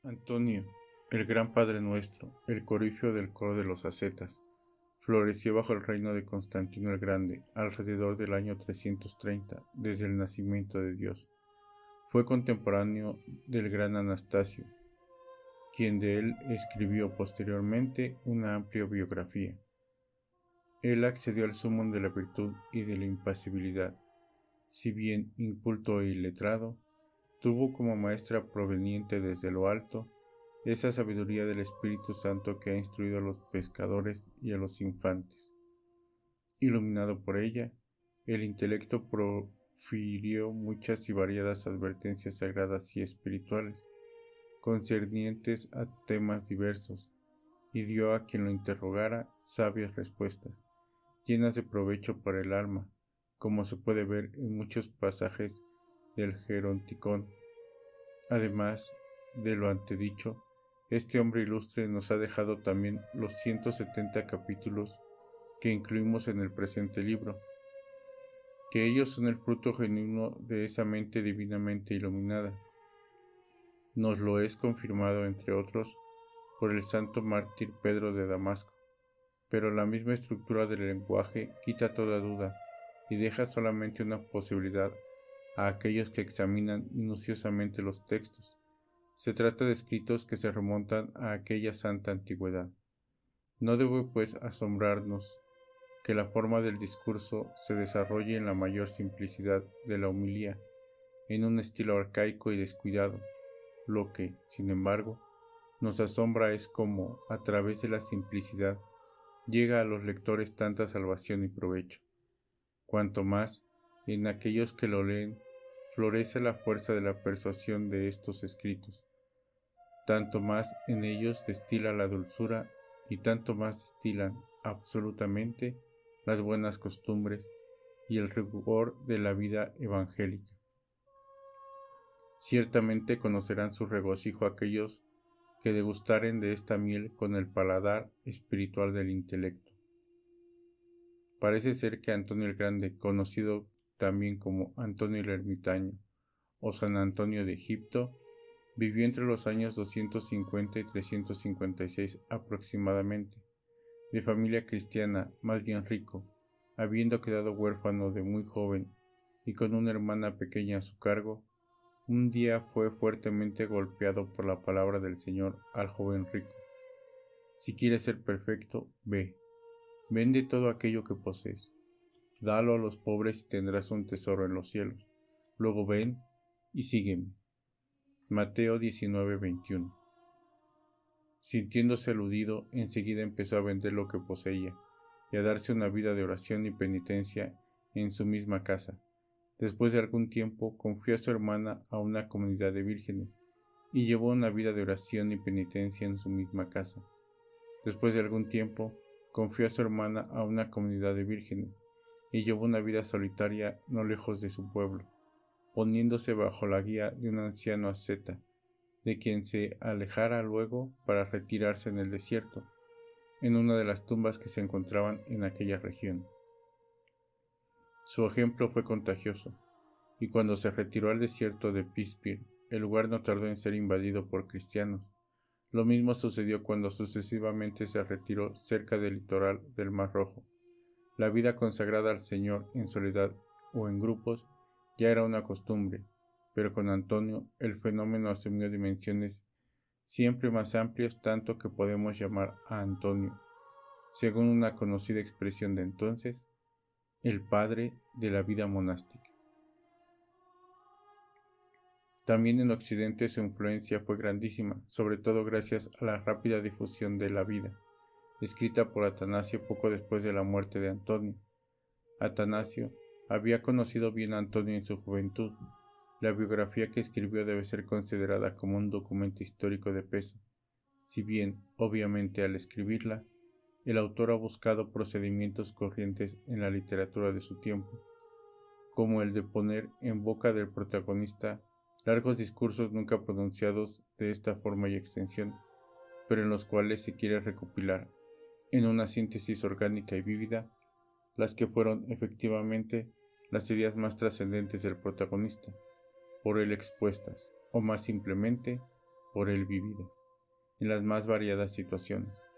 Antonio, el gran Padre Nuestro, el corifeo del coro de los ascetas, floreció bajo el reino de Constantino el Grande alrededor del año 330 desde el nacimiento de Dios. Fue contemporáneo del gran Anastasio, quien de él escribió posteriormente una amplia biografía. Él accedió al sumum de la virtud y de la impasibilidad. Si bien inculto e iletrado, tuvo como maestra proveniente desde lo alto esa sabiduría del Espíritu Santo que ha instruido a los pescadores y a los infantes. Iluminado por ella, el intelecto profirió muchas y variadas advertencias sagradas y espirituales, concernientes a temas diversos, y dio a quien lo interrogara sabias respuestas, llenas de provecho para el alma, como se puede ver en muchos pasajes del Geronticón. Además de lo antedicho, este hombre ilustre nos ha dejado también los 170 capítulos que incluimos en el presente libro, que ellos son el fruto genuino de esa mente divinamente iluminada. Nos lo es confirmado, entre otros, por el santo mártir Pedro de Damasco, pero la misma estructura del lenguaje quita toda duda y deja solamente una posibilidad a aquellos que examinan minuciosamente los textos. Se trata de escritos que se remontan a aquella santa antigüedad. No debe pues asombrarnos que la forma del discurso se desarrolle en la mayor simplicidad de la homilía, en un estilo arcaico y descuidado. Lo que, sin embargo, nos asombra es cómo, a través de la simplicidad, llega a los lectores tanta salvación y provecho. Cuanto más, en aquellos que lo leen, florece la fuerza de la persuasión de estos escritos, tanto más en ellos destila la dulzura y tanto más destilan absolutamente las buenas costumbres y el rigor de la vida evangélica. Ciertamente conocerán su regocijo aquellos que degustaren de esta miel con el paladar espiritual del intelecto. Parece ser que Antonio el Grande, conocido también como Antonio el Ermitaño o San Antonio de Egipto, vivió entre los años 250 y 356 aproximadamente, de familia cristiana, más bien rico, habiendo quedado huérfano de muy joven y con una hermana pequeña a su cargo. Un día fue fuertemente golpeado por la palabra del Señor al joven rico: si quieres ser perfecto, vende todo aquello que posees, dalo a los pobres y tendrás un tesoro en los cielos. Luego ven y sígueme. Mateo 19:21. Sintiéndose aludido, enseguida empezó a vender lo que poseía y a darse una vida de oración y penitencia en su misma casa. Después de algún tiempo, confió a su hermana a una comunidad de vírgenes y llevó una vida de oración y penitencia en su misma casa. Después de algún tiempo, confió a su hermana a una comunidad de vírgenes y llevó una vida solitaria no lejos de su pueblo, poniéndose bajo la guía de un anciano asceta, de quien se alejara luego para retirarse en el desierto, en una de las tumbas que se encontraban en aquella región. Su ejemplo fue contagioso, y cuando se retiró al desierto de Pispir, el lugar no tardó en ser invadido por cristianos. Lo mismo sucedió cuando sucesivamente se retiró cerca del litoral del Mar Rojo. La vida consagrada al Señor en soledad o en grupos ya era una costumbre, pero con Antonio el fenómeno asumió dimensiones siempre más amplias, tanto que podemos llamar a Antonio, según una conocida expresión de entonces, el padre de la vida monástica. También en Occidente su influencia fue grandísima, sobre todo gracias a la rápida difusión de La Vida, escrita por Atanasio poco después de la muerte de Antonio. Atanasio había conocido bien a Antonio en su juventud. La biografía que escribió debe ser considerada como un documento histórico de peso, si bien, obviamente, al escribirla, el autor ha buscado procedimientos corrientes en la literatura de su tiempo, como el de poner en boca del protagonista largos discursos nunca pronunciados de esta forma y extensión, pero en los cuales se quiere recopilar, en una síntesis orgánica y vívida, las que fueron efectivamente las ideas más trascendentes del protagonista, por él expuestas, o más simplemente, por él vividas, en las más variadas situaciones.